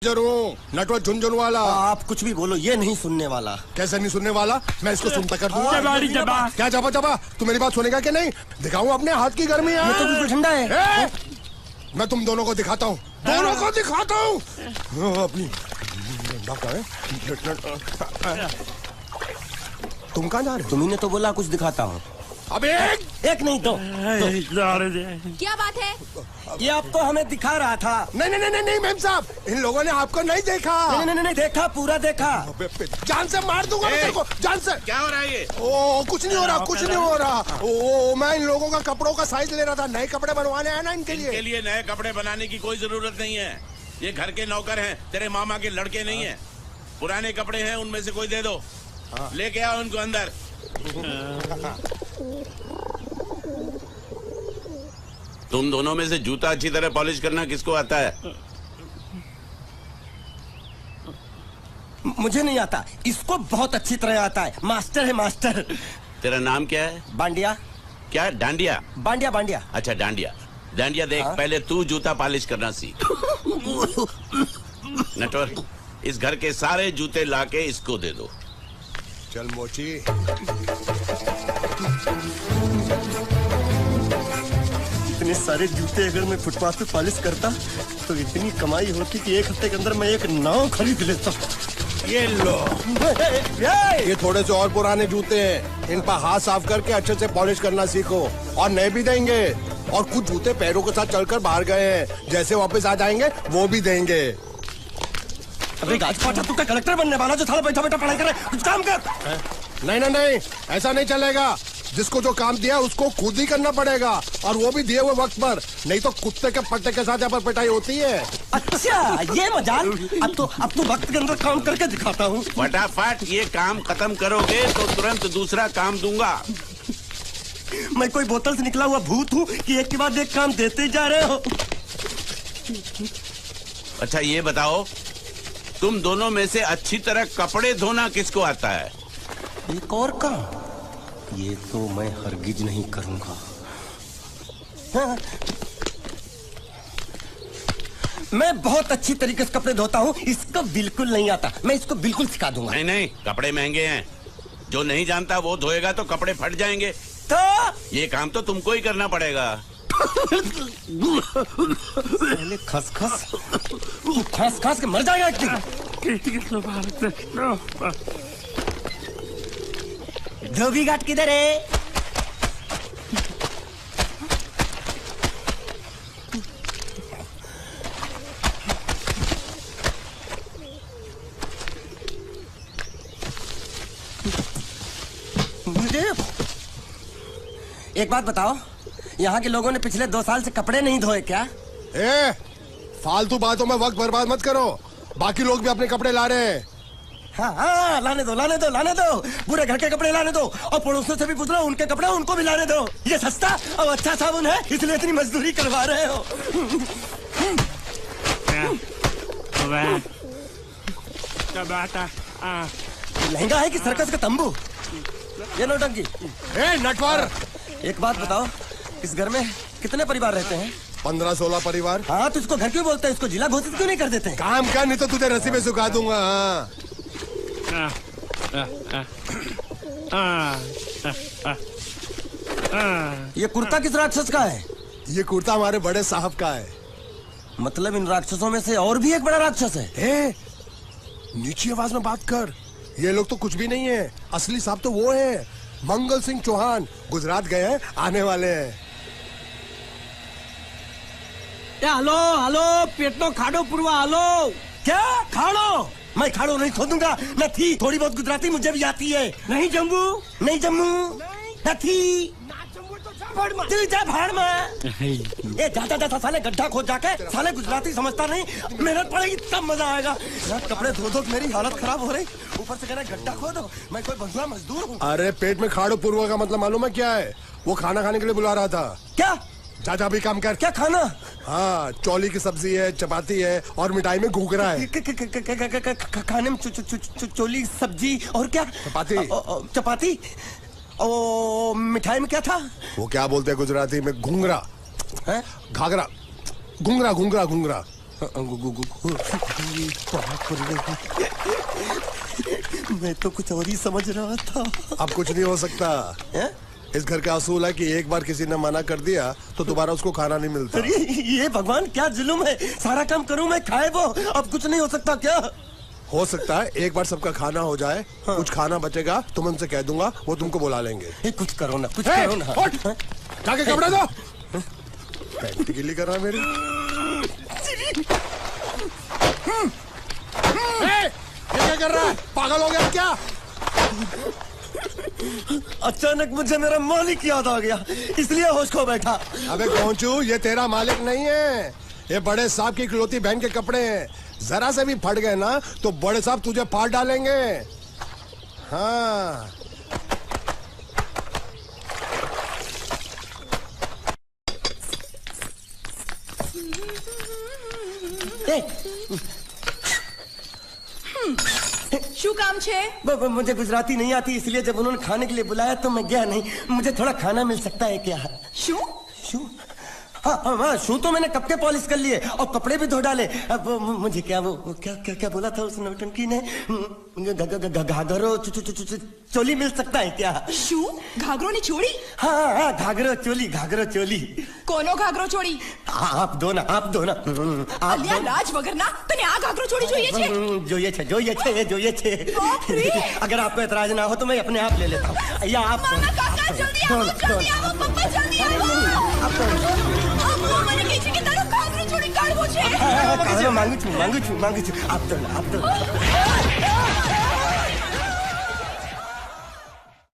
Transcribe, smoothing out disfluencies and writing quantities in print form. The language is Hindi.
जरूर नटवर झुनझुन वाला। आप कुछ भी बोलो, ये नहीं सुनने वाला। कैसे नहीं सुनने वाला? मैं इसको सुनता कर दूंगा। क्या जबा जबा तू मेरी बात सुनेगा कि नहीं? दिखाऊं अपने हाथ की गर्मी? ये तो बिल्कुल ठंडा है। मैं तुम दोनों को दिखाता हूँ, दोनों को दिखाता हूँ अपनी। तुम कहाँ जा रहे हो? तुम्ही ने तो बोला कुछ दिखाता हूँ। अब एक नहीं दो। क्या बात है? ये आपको हमें दिखा रहा था। नहीं नहीं नहीं नहीं मैम साहब, इन लोगों ने आपको नहीं देखा। नहीं देखा, पूरा देखा। जान से मार दूंगा मैं तेरे को, जान से। क्या हो रहा है ये? ओ कुछ नहीं हो रहा, कुछ नहीं हो रहा। ओ मैं इन लोगों का कपड़ों का साइज ले रहा था, नए कपड़े बनवाने आया ना इनके लिए। नए कपड़े बनाने की कोई जरूरत नहीं है। ये घर के नौकर हैं, तेरे मामा के लड़के नहीं हैं। पुराने कपड़े हैं, उनमें से कोई दे दो। लेके आओ उनको अंदर। तुम दोनों में से जूता अच्छी तरह पॉलिश करना किसको आता है? मुझे नहीं आता, इसको बहुत अच्छी तरह आता है। मास्टर है, मास्टर। तेरा नाम क्या है? बांडिया। क्या? डांडिया? बांडिया बांडिया। अच्छा डांडिया। डांडिया देख, पहले तू जूता पॉलिश करना सीख। नटवर, इस घर के सारे जूते लाके इसको दे दो। चल मोची। इतने सारे जूते अगर मैं फुटपाथ पे पॉलिश करता तो इतनी कमाई होती कि एक हफ्ते के अंदर मैं एक नाव खरीद लेता। ये लो, ये थोड़े से और पुराने जूते हैं, इन पर हाथ साफ करके अच्छे से पॉलिश करना सीखो। और नए भी देंगे, और कुछ जूते पैरों के साथ चलकर बाहर गए हैं, जैसे वापस आ जाएंगे वो भी देंगे। अबे गाजपाटा, तू क्या कलेक्टर बनने वाला जो साला बैठा बैठा पढ़ाई करे? कुछ काम कर। नहीं नहीं नहीं, ऐसा नहीं चलेगा। जिसको जो काम दिया उसको खुद ही करना पड़ेगा, और वो भी दिए हुए वक्त पर, नहीं तो कुत्ते के पट्टे के साथ यहाँ पर पिटाई होती है। अच्छा ये मजाक। अब तो वक्त के अंदर काम करके दिखाता हूँ। फटाफट ये काम खत्म करोगे तो तुरंत दूसरा काम दूंगा। मैं कोई बोतल से निकला हुआ भूत हूँ कि एक के बाद एक काम देते जा रहे हो? अच्छा ये बताओ, तुम दोनों में से अच्छी तरह कपड़े धोना किसको आता है? एक और काम? ये तो मैं हरगिज नहीं करूंगा। हाँ। मैं बहुत अच्छी तरीके से कपड़े धोता हूँ, इसको बिल्कुल नहीं आता। मैं इसको बिल्कुल सिखा दूंगा। नहीं नहीं, कपड़े महंगे हैं, जो नहीं जानता वो धोएगा तो कपड़े फट जाएंगे। तो ये काम तो तुमको ही करना पड़ेगा। पहले खसखस, तू खस खस के मर जाएगा। धोबी घाट किधर है? एक बात बताओ, यहाँ के लोगों ने पिछले 2 साल से कपड़े नहीं धोए क्या? फालतू बातों में वक्त बर्बाद मत करो, बाकी लोग भी अपने कपड़े ला रहे हैं। हाँ, लाने दो। पूरे घर के कपड़े लाने दो, और पड़ोसियों से भी पूछ लो, उनके कपड़े उनको भी लाने दो। ये सस्ता और अच्छा साबुन है, इसलिए इतनी मजदूरी करवा रहे हो। लहंगा है कि सर्कस का तंबू? ये नौटंकी। नटवर, एक बात बताओ, इस घर में कितने परिवार रहते हैं? 15-16 परिवार। हाँ, तो इसको घर क्यों बोलते हैं? इसको जिला घोषित क्यों नहीं कर देते? काम कर, नहीं तो तुझे रस्सी में सुखा दूंगा। ये कुर्ता किस राक्षस का है? ये कुर्ता हमारे बड़े साहब का है। मतलब इन राक्षसों में से और भी एक बड़ा राक्षस है? नीची आवाज में बात कर, ये लोग तो कुछ भी नहीं है। असली साहब तो वो है, मंगल सिंह चौहान, गुजरात गए हैं, आने वाले हैं। हेलो, पेट नो खाड़ो पुरवा। हेलो, क्या खाड़ो? मैं खाड़ो नहीं खोदूंगा। न थी, थोड़ी बहुत गुजराती मुझे भी आती है। नहीं जम्मू, न थी। तू जा भाड़ में। ये जा साले गड्ढा खोद जाके, साले गुजराती समझता नहीं, मेहनत पड़ेगी तब मजा आएगा। कपड़े धो धो मेरी हालत खराब हो रही, ऊपर से कह रहे गड्ढा खोदो। मैं कोई बंधुआ मजदूर हूँ? अरे पेट में खाड़ो पुरवा का मतलब मालूम है क्या है? वो खाना खाने के लिए बुला रहा था। क्या? जा भी काम कर। क्या खाना? हाँ, चौली की सब्जी है, चपाती है, और मिठाई में घूघरा है। खाने में चोली सब्जी और क्या? चपाती। ओ मिठाई में क्या था? वो क्या बोलते हैं गुजराती में? घूंगरा, घाघरा, घूंगरा। मैं तो कुछ और ही समझ रहा था। अब कुछ नहीं हो सकता। हैं? इस घर का असूल है कि एक बार किसी ने मना कर दिया तो दोबारा उसको खाना नहीं मिलता। अरे ये भगवान क्या जुल्म है, सारा काम करूं मैं खाए वो, अब कुछ नहीं हो सकता क्या? हो सकता है एक बार सबका खाना हो जाए, कुछ खाना बचेगा तो मैं उनसे कह दूंगा, वो तुमको बुला लेंगे। कुछ करो ना, कुछ ए, करो ना। उठ! जाके कपड़े दो। पैंट गिल्ली कर रहा है मेरी। ये क्या कर रहा है? पागल हो गया क्या? अचानक मुझे मेरा मालिक याद आ गया, इसलिए होश खो बैठा। अबे कौनचू, ये तेरा मालिक नहीं है, ये बड़े साहब की इकलौती बहन के कपड़े हैं। जरा से भी फट गए ना तो बड़े साहब तुझे पार डालेंगे। हाँ। શું કામ છે? मुझे गुजराती नहीं आती, इसलिए जब उन्होंने खाने के लिए बुलाया तो मैं गया नहीं। मुझे थोड़ा खाना मिल सकता है क्या? શું? शू? हाँ, शू तो मैंने कब के पॉलिश कर लिए और कपड़े भी धो डाले। अब मुझे क्या वो क्या क्या क्या बोला था उस नौटंकी ने? घाघरो चोली मिल सकता है क्या? શું? ઘાઘરોની ચોળી? हाँ, घाघरो चोली। કોનો ઘાઘરો ચોળી? आप दो ना। आप અલ્યા લાજ વગરના, તને આ ઘાઘરો ચોળી જોઈએ છે? જોઈએ છે। बाप रे! अगर आपको एतराज ना हो तो मैं अपने आप ले लेता हूँ, या आप મામા કાકા જલ્દી આવો, પપ્પા જલ્દી આવો. અમ્મા મને કહે છે કે તારો ઘાઘરો ચોળી કાઢવો છે. मांगू छू। आप दो ना।